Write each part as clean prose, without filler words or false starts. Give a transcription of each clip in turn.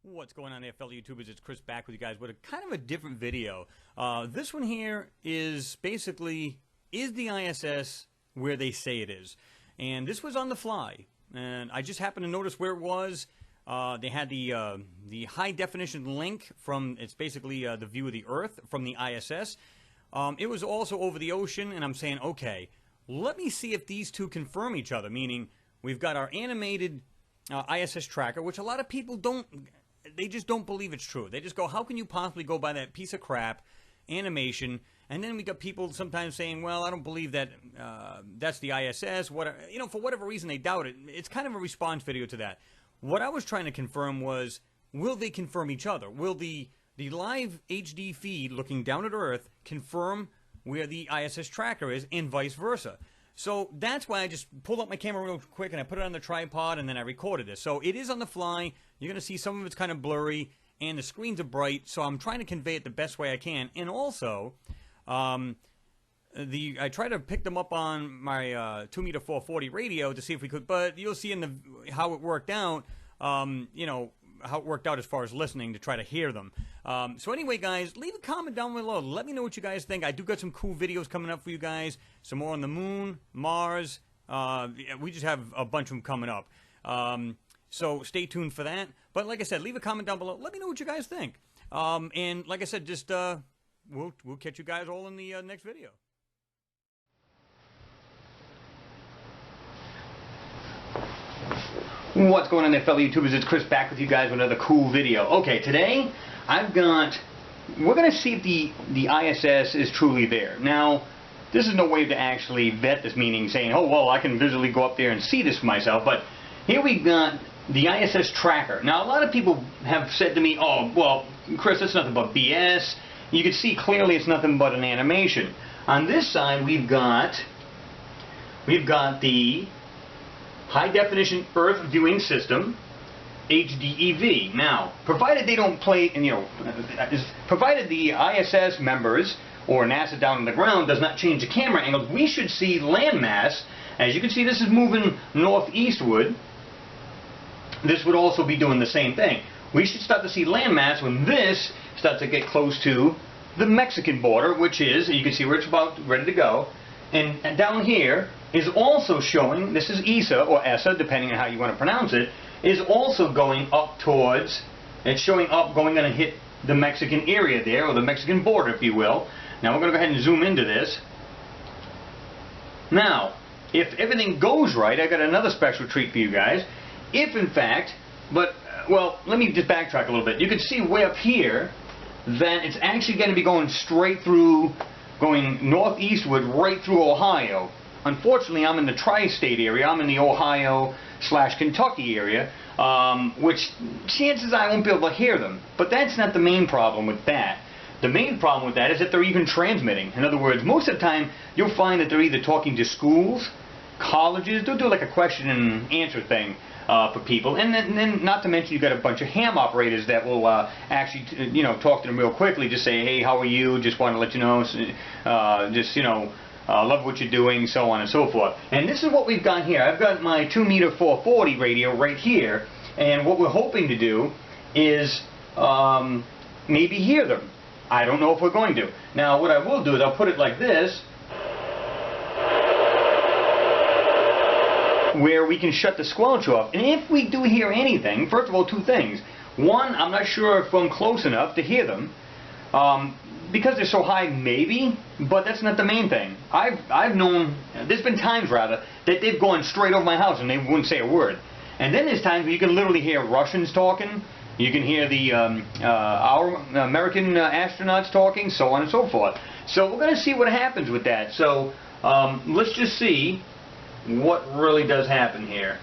What's going on there, fellow YouTubers? It's Chris back with you guys with a kind of a different video. This one here is basically, is the ISS where they say it is? And this was on the fly, and I just happened to notice where it was. They had the high definition link from, it's basically the view of the Earth from the ISS. It was also over the ocean, and I'm saying, okay, let me see if these two confirm each other, meaning we've got our animated ISS tracker, which a lot of people don't, they just don't believe it's true. They just go, how can you possibly go by that piece of crap animation? And then we got people sometimes saying, well, I don't believe that that's the ISS. What, you know, for whatever reason they doubt it. It's kind of a response video to that. What I was trying to confirm was, will they confirm each other? Will the live HD feed looking down at Earth confirm where the ISS tracker is and vice versa? So that's why I just pulled up my camera real quick and I put it on the tripod and then I recorded this. So it is on the fly. You're going to see some of it's kind of blurry and the screens are bright. So I'm trying to convey it the best way I can. And also, I tried to pick them up on my 2m 440 radio to see if we could, but you'll see in the how it worked out, you know, how it worked out as far as listening to try to hear them. So anyway, guys, leave a comment down below. Let me know what you guys think. I do got some cool videos coming up for you guys. Some more on the moon, Mars. We just have a bunch of them coming up. So stay tuned for that. But like I said, leave a comment down below. Let me know what you guys think. And like I said, just we'll catch you guys all in the next video. What's going on there, fellow YouTubers? It's Chris back with you guys with another cool video. Okay, today we're going to see if the ISS is truly there. Now, this is no way to actually vet this, meaning saying, oh, well, I can visually go up there and see this for myself, but here we've got the ISS tracker. Now, a lot of people have said to me, oh, well, Chris, that's nothing but BS. You can see clearly it's nothing but an animation. On this side, we've got the high definition Earth viewing system, HDEV. Now, provided they don't play, and you know, provided the ISS members or NASA down on the ground does not change the camera angles, we should see landmass. As you can see, this is moving northeastward. This would also be doing the same thing. We should start to see landmass when this starts to get close to the Mexican border, which is, you can see where it's about ready to go. And down here is also showing, this is ESA or ESA, depending on how you want to pronounce it, is also going up towards, it's showing up, going to hit the Mexican area there, or the Mexican border, if you will. Now we're going to go ahead and zoom into this. Now, if everything goes right, I got another special treat for you guys. If in fact, well, let me just backtrack a little bit. You can see way up here that it's actually going to be going straight through, going northeastward right through Ohio. Unfortunately, I'm in the tri-state area. I'm in the Ohio/Kentucky area, which chances I won't be able to hear them. But that's not the main problem with that. The main problem with that is that they're even transmitting. In other words, most of the time, you'll find that they're either talking to schools, colleges. They'll do like a question and answer thing for people. And then not to mention, you've got a bunch of ham operators that will actually, you know, talk to them real quickly. Just say, hey, how are you? Just want to let you know, just, you know, love what you're doing, so on and so forth. And this is what we've got here. I've got my 2m 440 radio right here, and what we're hoping to do is maybe hear them. I don't know if we're going to. Now, what I will do is I'll put it like this, where we can shut the squelch off. And if we do hear anything, first of all, two things. One, I'm not sure if I'm close enough to hear them. Because they're so high, maybe, but that's not the main thing. I've known, there's been times rather, that they've gone straight over my house and they wouldn't say a word. And then there's times where you can literally hear Russians talking, you can hear the our American astronauts talking, so on and so forth. So we're going to see what happens with that. So let's just see what really does happen here.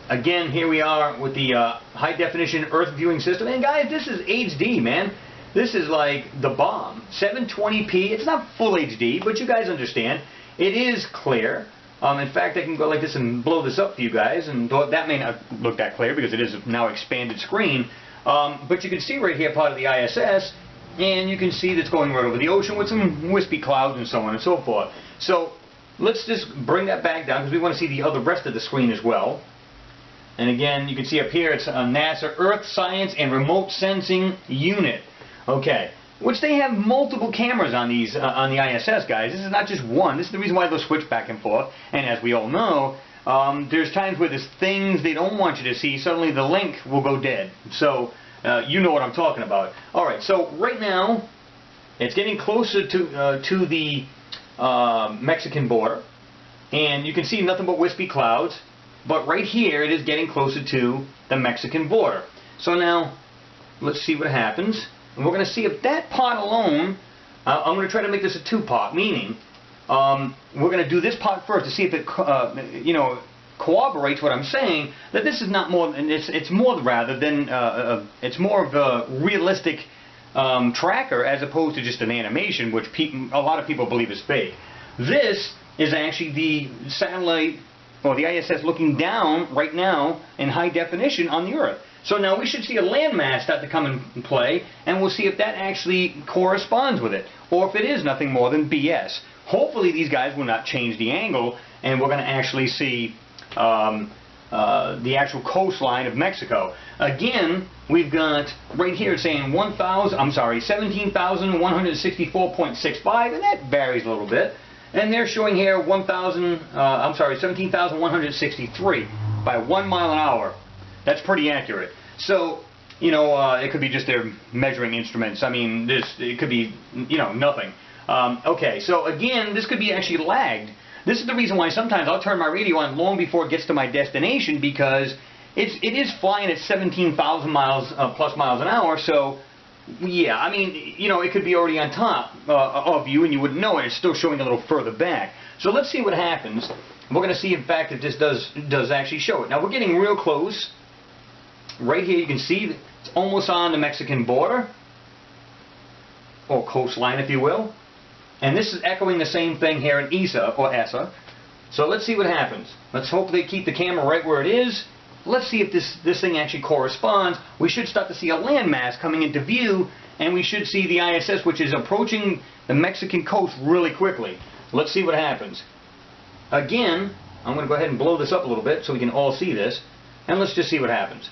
Again, here we are with the high definition Earth viewing system. And guys, this is HD, man. This is like the bomb. 720p. It's not full HD, but you guys understand. It is clear. In fact, I can go like this and blow this up for you guys, and that may not look that clear because it is a now expanded screen. But you can see right here part of the ISS, and you can see that's going right over the ocean with some wispy clouds and so on and so forth. So let's just bring that back down because we want to see the rest of the screen as well. And again, you can see up here, it's a NASA Earth Science and Remote Sensing Unit. Okay, which they have multiple cameras on these on the ISS, guys. This is not just one. This is the reason why they'll switch back and forth. And as we all know, there's times where there's things they don't want you to see. Suddenly the link will go dead. So you know what I'm talking about. All right, so right now it's getting closer to the Mexican border, and you can see nothing but wispy clouds. But right here, it is getting closer to the Mexican border. So now, let's see what happens. And we're going to see if that part alone, I'm going to try to make this a two-part, meaning we're going to do this part first to see if it, corroborates what I'm saying, that this is not more, and it's more rather than, it's more of a realistic tracker as opposed to just an animation, which a lot of people believe is fake. This is actually the satellite, or the ISS, looking down right now in high definition on the Earth. So now we should see a landmass start to come in play, and we'll see if that actually corresponds with it, or if it is nothing more than BS. Hopefully these guys will not change the angle, and we're going to actually see the actual coastline of Mexico. Again, we've got right here saying 17,164.65, and that varies a little bit. And they're showing here 17,163 by 1 mile an hour. That's pretty accurate. So, it could be just their measuring instruments. I mean, it could be, nothing. Okay, so again, this could be actually lagged. This is the reason why sometimes I'll turn my radio on long before it gets to my destination, because it is flying at 17,000 miles plus miles an hour. So yeah, I mean, it could be already on top of you and you wouldn't know it. It's still showing a little further back. So let's see what happens. We're going to see, in fact, if this does actually show it. Now we're getting real close. Right here you can see it's almost on the Mexican border, or coastline if you will. And this is echoing the same thing here in ESA, or ESA. So let's see what happens. Let's hope they keep the camera right where it is. Let's see if this thing actually corresponds. We should start to see a landmass coming into view, and we should see the ISS, which is approaching the Mexican coast really quickly. Let's see what happens. Again, I'm going to go ahead and blow this up a little bit so we can all see this, and let's just see what happens.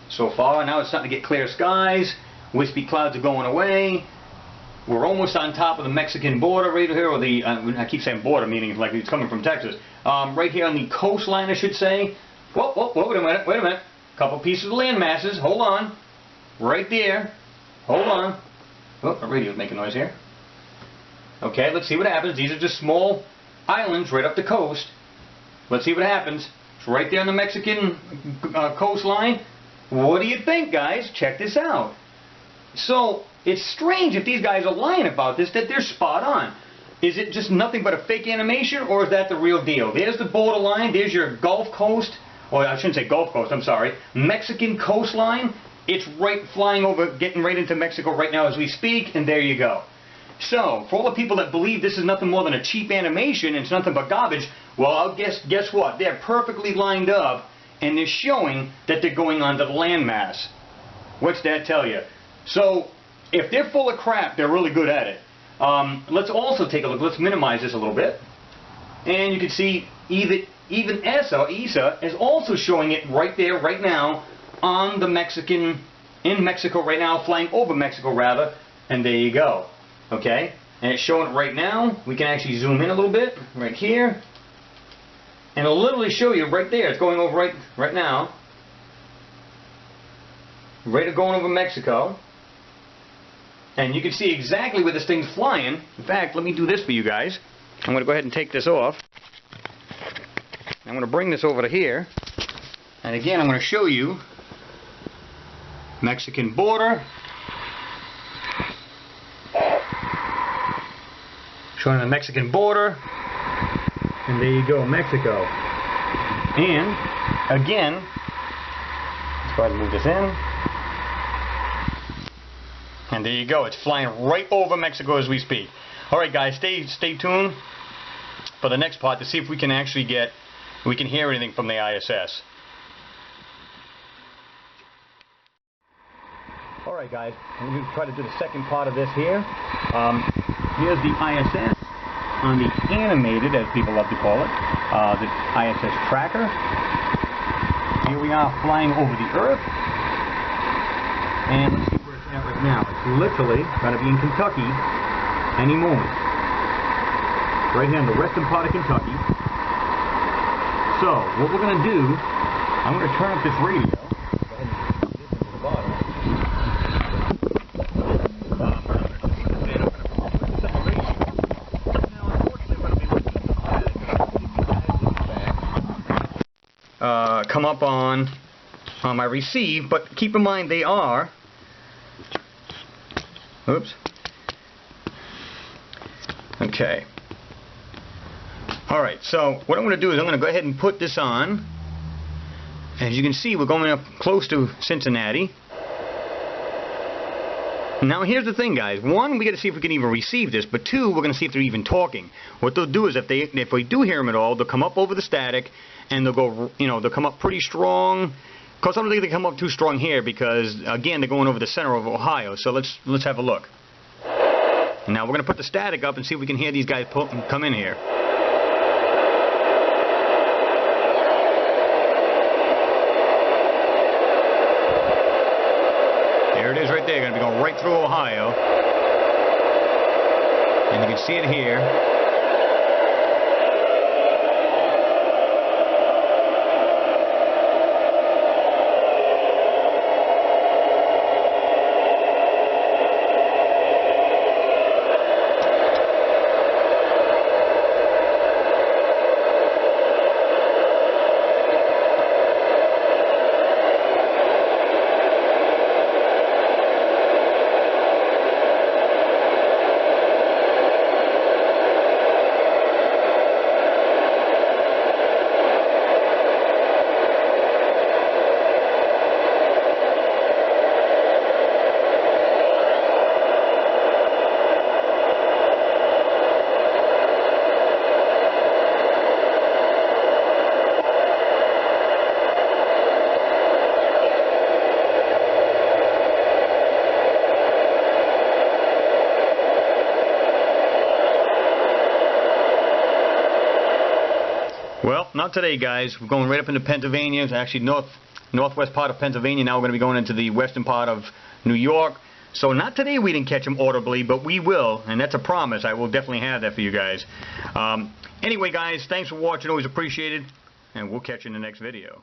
So far, now it's starting to get clear skies. Wispy clouds are going away. We're almost on top of the Mexican border right here, or the, I keep saying border, meaning like it's coming from Texas. Right here on the coastline, I should say. Whoa, wait a minute. Couple pieces of land masses. Hold on. Right there. Hold on. Oh, the radio's making noise here. Okay, let's see what happens. These are just small islands right up the coast. Let's see what happens. It's right there on the Mexican coastline. What do you think, guys? Check this out. So, it's strange if these guys are lying about this, that they're spot on. Is it just nothing but a fake animation, or is that the real deal? There's the borderline, there's your Gulf Coast, or I shouldn't say Gulf Coast, I'm sorry, Mexican coastline. It's right flying over, getting right into Mexico right now as we speak, and there you go. So, for all the people that believe this is nothing more than a cheap animation, and it's nothing but garbage, well, guess what? They're perfectly lined up, and they're showing that they're going onto the landmass. What's that tell you? So, if they're full of crap, they're really good at it. Let's also take a look. Let's minimize this a little bit. And you can see even ESA is also showing it right there, right now, on the in Mexico right now, flying over Mexico rather, and there you go. Okay? And it's showing it right now. We can actually zoom in a little bit, right here. And it'll literally show you right there. It's going over right now. Right going over Mexico. And you can see exactly where this thing's flying. In fact, let me do this for you guys. I'm going to go ahead and take this off. I'm going to bring this over to here. And again, I'm going to show you Mexican border. Showing the Mexican border. And there you go, Mexico. And, again, let's go ahead and move this in. And there you go. It's flying right over Mexico as we speak. Alright guys, stay tuned for the next part to see if we can actually hear anything from the ISS. Alright. Alright guys, I'm going to try to do the second part of this here. Here's the ISS on the animated, as people love to call it, the ISS tracker. Here we are flying over the Earth. And let's see where it's at right now. It's literally going to be in Kentucky any moment. Right here in the western part of Kentucky. So, what we're going to do, I'm going to turn up this radio. Come up on my receive, but keep in mind they are, oops, okay, alright, so what I'm going to do is I'm going to go ahead and put this on. As you can see, we're going up close to Cincinnati. Now here's the thing, guys. One, we got to see if we can even receive this, but two, we're going to see if they're even talking. What they'll do is if we do hear them at all, they'll come up over the static and they'll go, they'll come up pretty strong. Of course, I don't think they come up too strong here because again, they're going over the center of Ohio. So let's have a look. Now we're going to put the static up and see if we can hear these guys come in here. There it is right there. Going to be going right through Ohio. And you can see it here. Well, not today, guys. We're going right up into Pennsylvania. It's actually northwest part of Pennsylvania. Now we're going to be going into the western part of New York. So not today we didn't catch them audibly, but we will, and that's a promise. I will definitely have that for you guys. Anyway, guys, thanks for watching. Always appreciated, and we'll catch you in the next video.